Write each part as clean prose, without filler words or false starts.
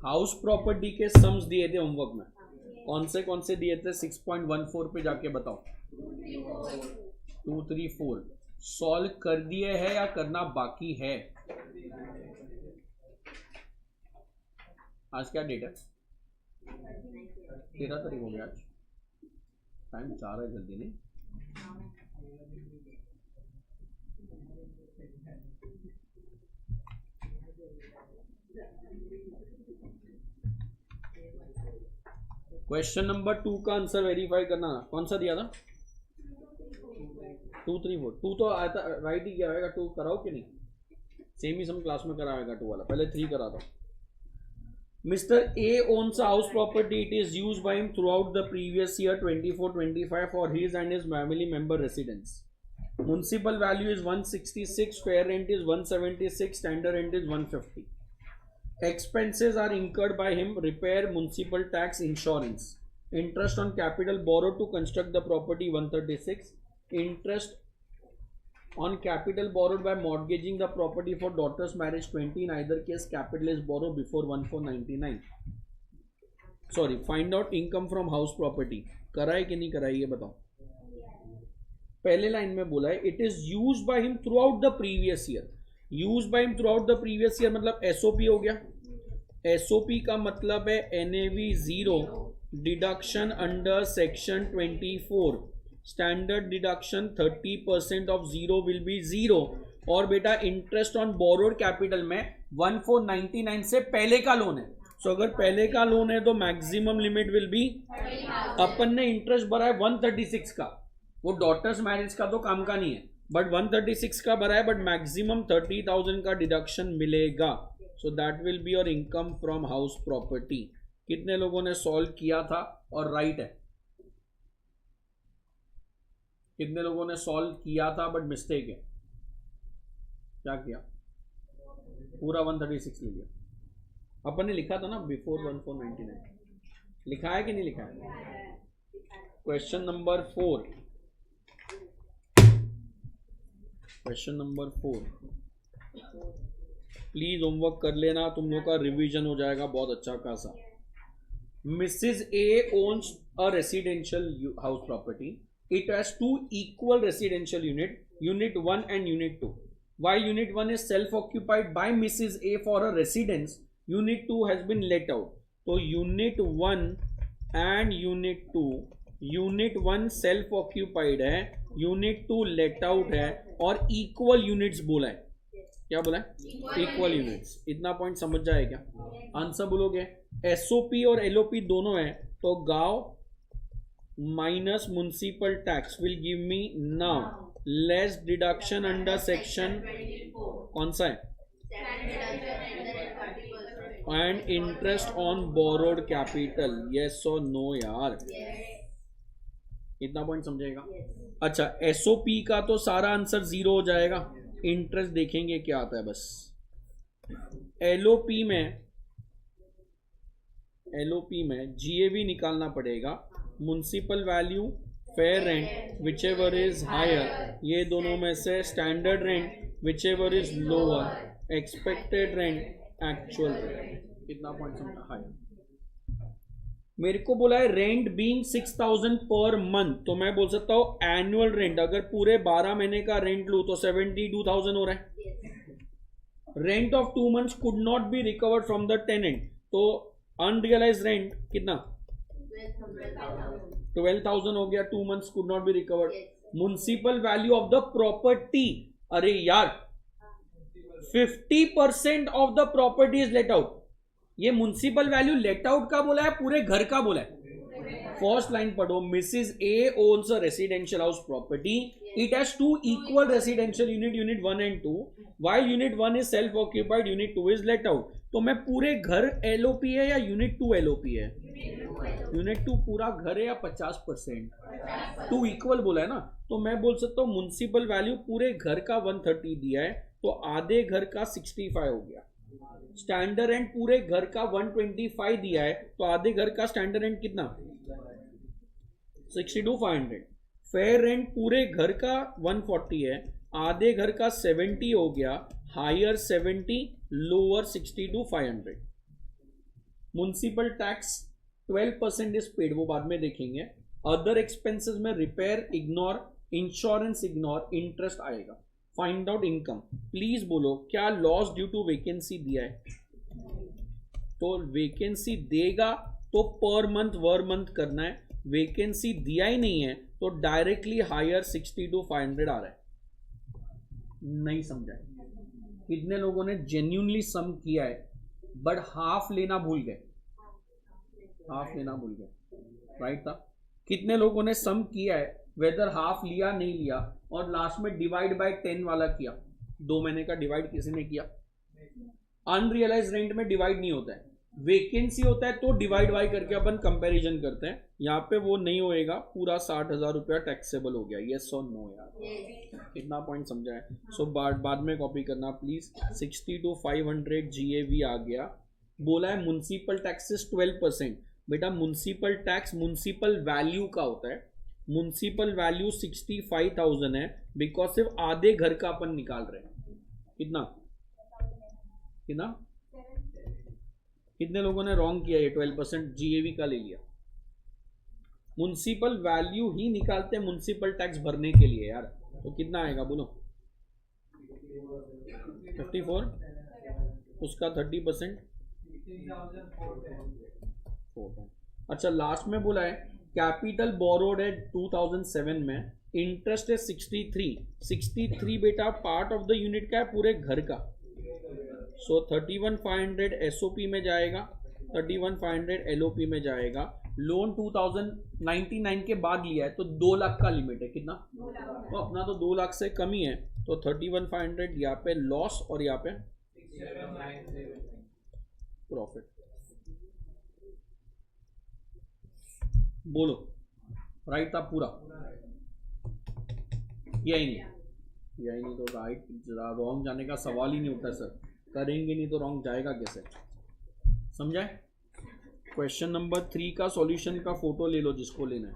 House property के sums दिए थे होमवर्क में, कौन से दिए थे? 6.14 पे जाके बताओ। 2, 3, 4 सॉल्व कर दिए है या करना बाकी है? आज क्या डेट है? 13 तारीख हो गया आज। टाइम जा रहा है जल्दी नहीं? क्वेश्चन नंबर 2 का आंसर वेरीफाई करना। कौन सा दिया था? 2, 3, 4 2 तो आया था, राइट ही किया होगा। 2 कराओ कि नहीं? सेम ही सम क्लास में कराएगा 2 वाला, पहले 3 करा दो। Mr. A owns a house property. It is used by him throughout the previous year 24-25 for his and his family member residence. Municipal value is 166, fair rent is 176, standard rent is 150. Expenses are incurred by him: repair, municipal tax, insurance. Interest on capital borrowed to construct the property 136. Interest on capital borrowed by mortgaging the property for daughter's marriage 20. In either case, capital is borrowed before 1499. Sorry, find out income from house property. कराए कि नहीं कराए ये बताओ। पहले line में बोला है it is used by him throughout the previous year. Used by him throughout the previous year मतलब SOP हो गया। SOP का मतलब है NAV 0 deduction under section 24, standard deduction 30% of 0 will be 0। और बेटा इंटरेस्ट ऑन बोरोड कैपिटल में 1499 से पहले का लोन है। सो अगर पहले का लोन है तो मैक्सिमम लिमिट विल बी, अपन ने इंटरेस्ट भरा है 136 का, वो डॉटर्स मैरिज का तो काम का नहीं है, बट 136 का भरा है, बट मैक्सिमम 30,000 का डिडक्शन मिलेगा। So that will be your income from house property. कितने लोगों ने सॉल्व किया था और राइट है? कितने लोगों ने सॉल्व किया था बट मिस्टेक है? क्या किया? पूरा 136 ले लिया। अपन ने लिखा था ना बिफोर 1499, लिखा है कि नहीं लिखा है? Question number 4, question number 4 please homework कर लेना, तुम लोग का रिवीजन हो जाएगा बहुत अच्छा खासा। Mrs A owns a residential house property. It has 2 equal residential unit, Unit 1 and Unit 2. While Unit 1 is self-occupied by Mrs. A for a residence, Unit 2 has been let out. So Unit 1 and Unit 2, Unit 1 self-occupied है, Unit 2 let out है, और equal units बोला है। क्या बोला है? Equal units। इतना point समझ जाए क्या? आंसर बोलोगे SOP और LOP दोनों है, तो गांव minus municipal tax will give me now less deduction under section कौन सा है? and interest on borrowed capital. yes or no यार? इतना पॉइंट समझेगा? अच्छा, SOP का तो सारा आंसर 0 हो जाएगा, इंटरेस्ट देखेंगे क्या आता है बस। LOP में GAV निकालना पड़ेगा, municipal value, fair rent whichever is higher, ये दोनों में से standard rent whichever is lower, expected rent, actual rent. कितना पॉइंट समझा? हायर। मेरे को बोला है रेंट बीइंग 6000 पर मंथ, तो मैं बोल सकता हूं एनुअल रेंट, अगर पूरे 12 महीने का रेंट लूं तो 72,000 हो रहा है। Rent of 2 months could not be recovered from the tenant, तो अनरियलाइज रेंट कितना? 12,000 हो गया। 2 months could not be recovered. Municipal value of the property, अरे यार 50% of the property is let out। ये म्युनिसिपल वैल्यू लेट आउट का बोला है, पूरे घर का बोला है। फर्स्ट लाइन पढ़ो, Mrs A owns a residential house property, it has 2 equal residential unit, Unit 1 and 2, while Unit 1 is self occupied, Unit 2 is let out। तो मैं पूरे घर LOP है या Unit 2 LOP है? Unit 2 पूरा घर है या 50%? 2 equal बोला है ना, तो मैं बोल सकता हूँ म्युनिसिपल वैल्यू पूरे घर का 130 दिया है, तो आधे घर का 65 हो गया। स्टैंडर्ड रेंट पूरे घर का 125 दिया है, तो आधे घर का स्टैंडर्ड रेंट कितना? 62,500। फेयर रेंट पूरे घर का 140 है, आधे घर का 70 हो गया, higher 70, lower 62,500। Municipal tax 12% is paid, वो बाद में देखेंगे। अदर एक्सपेंसेस में repair ignore, insurance ignore, interest आएगा। Find out income. प्लीज बोलो क्या लॉस ड्यू टू वैकेंसी दिया है? तो वैकेंसी देगा तो पर मंथ वर मंथ करना है, वैकेंसी दिया ही नहीं है तो डायरेक्टली हायर 60 to 500 आ रहा है। नहीं समझा? कितने लोगों ने जेन्युइनली सम किया है बट हाफ लेना भूल गए? हाफ लेना भूल गए, राइट था। कितने लोगों ने सम किया है वेदर हाफ लिया नहीं लिया और लास्ट में डिवाइड बाय 10 वाला किया? 2 महीने का डिवाइड किसी ने किया? अनरियलाइज रेंट में डिवाइड नहीं होता है, वैकेंसी होता है तो डिवाइड बाय करके अपन कंपैरिजन करते हैं। यहाँ पे वो नहीं होएगा, पूरा 60,000 रुपया टैक्सेबल हो गया। यस और नो यार? कितना पॉइंट समझा है? सो बाद में कॉपी करना प्लीज। 60 to 500 GAV आ गया। बोला है म्युनिसिपल टैक्सेस 12%। बेटा म्युनिसिपल टैक्स म्युनिसिपल वैल्यू का होता है, म्युनिसिपल वैल्यू 65,000 है बिकॉज सिर्फ आधे घर का अपन निकाल रहे हैं। कितना कितना? कितने लोगों ने रॉन्ग किया? ये 12% GAV का ले लिया। म्युनिसिपल वैल्यू ही निकालते हैं म्युनिसिपल टैक्स भरने के लिए यार। तो कितना आएगा बोलो? 54, उसका 30%। अच्छा लास्ट में बोला है कैपिटल बोरोड है 2007 में, इंटरेस्ट है 63 बेटा पार्ट ऑफ द यूनिट का है, पूरे घर का। सो 31,500 SOP में जाएगा, 31,500 LOP में जाएगा। लोन 2099 के बाद लिया है तो 2 लाख का लिमिट है। कितना? तो अपना तो 2 लाख से कम ही है, तो 31,500 यहाँ पे लॉस और यहाँ पे प्रॉफिट। बोलो राइट था पूरा? यही नहीं तो राइट, रॉन्ग जाने का सवाल ही नहीं उठता सर। करेंगे नहीं तो रॉन्ग जाएगा कैसे? समझाए? क्वेश्चन नंबर 3 का सॉल्यूशन का फोटो ले लो जिसको लेना है।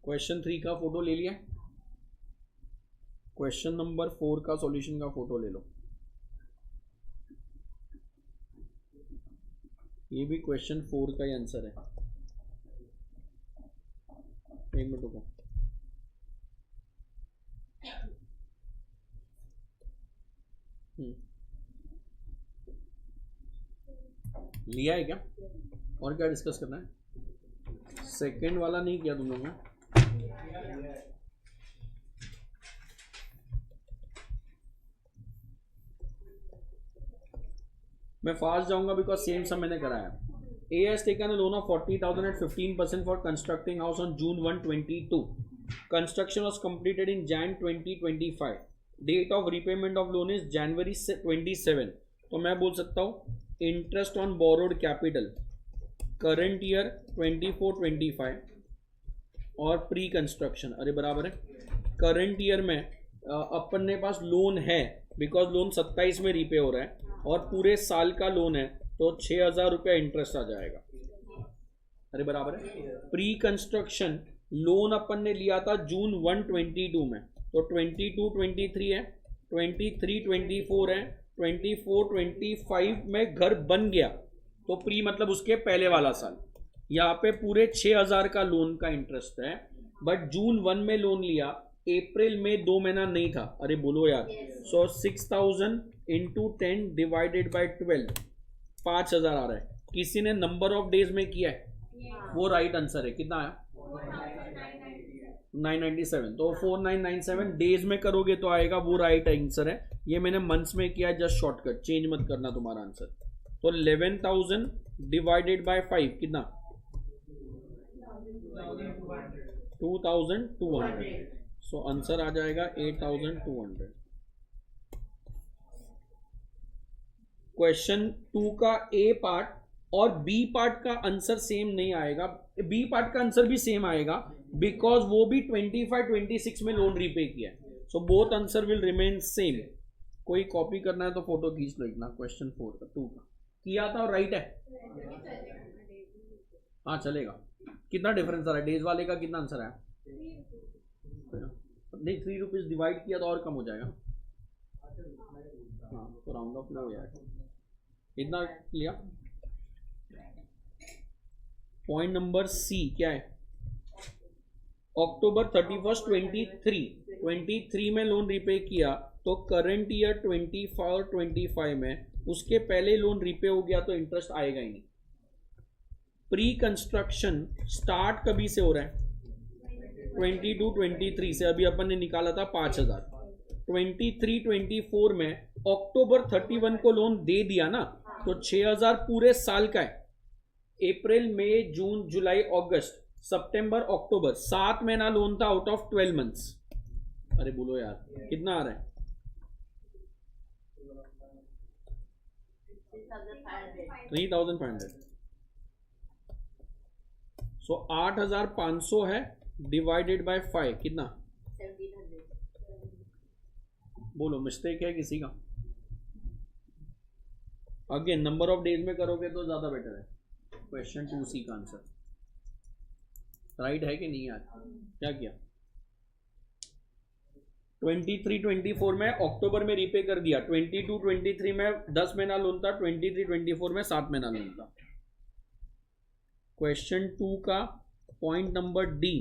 क्वेश्चन 3 का फोटो ले लिया? क्वेश्चन नंबर 4 का सॉल्यूशन का फोटो ले लो। ये भी क्वेश्चन 4 का ही आंसर है। एक मिनट रुको। लिया है क्या? और क्या डिस्कस करना है? सेकंड वाला नहीं किया तुम लोगों ने? मैं फास्ट जाऊंगा बिकॉज सेम सब मैंने कराया। A has taken a loan of 40,000 at 15% for constructing house on June 1, 2022. Construction was completed in Jan 2025. Date of repayment of loan is January 27. तो मैं बोल सकता हूँ interest on borrowed capital current year 24-25 और pre construction. अरे बराबर है। Current year में अपन ने पास लोन है बिकॉज लोन 27 में रीपे हो रहा है और पूरे साल का लोन है तो 6,000 रुपया इंटरेस्ट आ जाएगा। अरे बराबर है। प्री कंस्ट्रक्शन लोन अपन ने लिया था जून 1, 22 में, तो 22-23 है, 23-24 है, 24-25 में घर बन गया तो प्री मतलब उसके पहले वाला साल। यहाँ पे पूरे 6,000 का लोन का इंटरेस्ट है बट जून 1 में लोन लिया, अप्रैल में 2 महीना नहीं था। अरे बोलो यार। सो 6,000 into 10 डिवाइडेड बाय 12 5,000 आ रहा है। किसी ने नंबर ऑफ डेज में किया है? वो राइट आंसर है। कितना आया? 997। तो 4997 डेज में करोगे तो आएगा, वो राइट आंसर है। ये मैंने मंथ्स में किया, जस्ट शॉर्टकट, चेंज मत करना तुम्हारा आंसर। तो 11,000 डिवाइडेड बाय 5 कितना? 2,200। सो आंसर आ जाएगा 8,200। क्वेश्चन 2 का ए पार्ट और बी पार्ट का आंसर सेम नहीं आएगा। बी पार्ट का आंसर भी सेम आएगा बिकॉज वो भी 25-26 में लोन रीपे किया है। So both answer will remain same. कोई कॉपी करना है तो फोटो खींच लो इतना। क्वेश्चन 4 का 2 का किया था और राइट है। हाँ चलेगा। कितना डिफरेंस आ रहा है? डेज वाले का कितना आंसर आया? नहीं 3 रुपीज डिवाइड किया तो और कम हो जाएगा। हाँ तो राउंड ऑफ हो जाएगा। इतना लिया। पॉइंट नंबर सी क्या है? अक्टूबर 31 23 में लोन रिपे किया तो करंट ईयर 24-25 में उसके पहले लोन रिपे हो गया तो इंटरेस्ट आएगा ही नहीं। प्री कंस्ट्रक्शन स्टार्ट कभी से हो रहा है? 22-23 से। अभी अपन ने निकाला था 5000। 23-24 में अक्टूबर 31 को लोन दे दिया ना, तो 6000 पूरे साल का है। अप्रैल मई जून जुलाई अगस्त सितंबर अक्टूबर 7 महीना लोन था आउट ऑफ 12 मंथ्स। अरे बोलो यार कितना आ रहा है? 3500। सो 8500 है डिवाइडेड बाय 5 कितना? 1700। बोलो मिस्टेक है किसी का? अगेन नंबर ऑफ डेज में करोगे तो ज्यादा बेटर है। क्वेश्चन 2C का आंसर राइट है कि नहीं यार? क्या किया? 23-24 में अक्टूबर में रिपे कर दिया। 22-23 में 10 महीना लोन था। 23-24 में 7 महीना लोन था। क्वेश्चन 2 का पॉइंट नंबर डी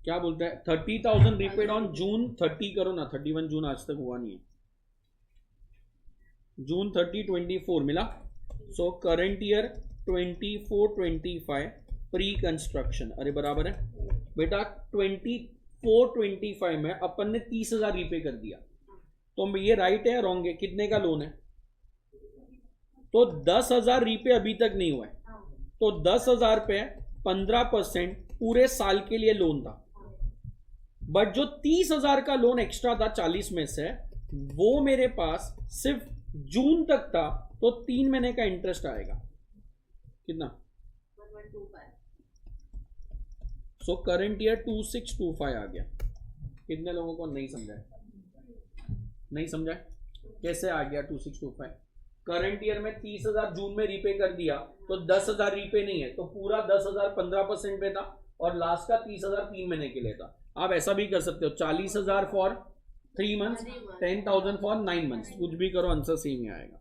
क्या बोलता है? 30,000 रिपेड ऑन जून 30 करो ना, 31 जून आज तक हुआ नहीं है। जून 30 24 मिला। So current year 24-25 pre construction. अरे बराबर है बेटा। 24-25 में अपन ने 30,000 रिपे कर दिया, तो ये राइट है या रॉन्ग है? कितने का लोन है? तो 10,000 रिपे अभी तक नहीं हुआ है, तो 10,000 पे 15% पूरे साल के लिए लोन था। बट जो 30,000 का लोन एक्स्ट्रा था 40 में से, वो मेरे पास सिर्फ जून तक था, तो 3 महीने का इंटरेस्ट आएगा। कितना? 1125। सो करंट ईयर 2625 आ गया। कितने लोगों को नहीं समझा है? नहीं समझा है? कैसे आ गया 2625? करंट ईयर में 30,000 जून में रिपे कर दिया, तो 10,000 रिपे नहीं है, तो पूरा 10,000 15% पे था, और लास्ट का 30,000 3 महीने के लिए था। आप ऐसा भी कर सकते हो, 40,000 फॉर 3 मंथ्स, 10,000 फॉर 9 मंथ्स, कुछ भी करो आंसर सेम ही आएगा।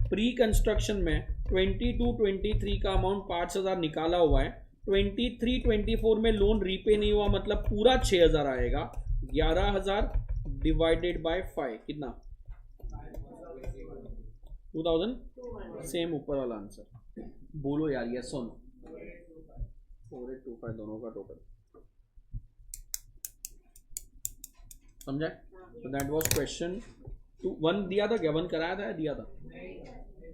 प्री कंस्ट्रक्शन में 22-23 का अमाउंट 5,000 निकाला हुआ है। 23-24 में लोन रीपे नहीं हुआ, मतलब पूरा 6,000 आएगा। 11,000 डिवाइडेड बाय 5 कितना? 2000। सेम ऊपर वाला आंसर। बोलो यार यस और नो। 4825 दोनों का टोटल समझा? तो दैट वाज क्वेश्चन 1 दिया था क्या? 1 कराया था या दिया था?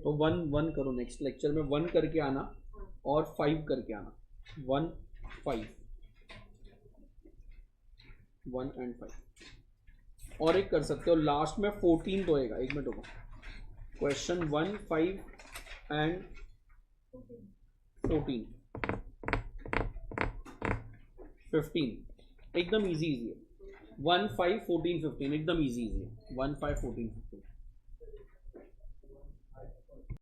तो 1 करो। नेक्स्ट लेक्चर में 1 करके आना और 5 करके आना। 1 5 1 एंड 5। और एक कर सकते हो लास्ट में 14 तो होएगा। 1 मिनट होगा। क्वेश्चन 1 5 एंड 14 15 एकदम इजी है। 1 5 14 15 एकदम इजी है। 1 5 14 15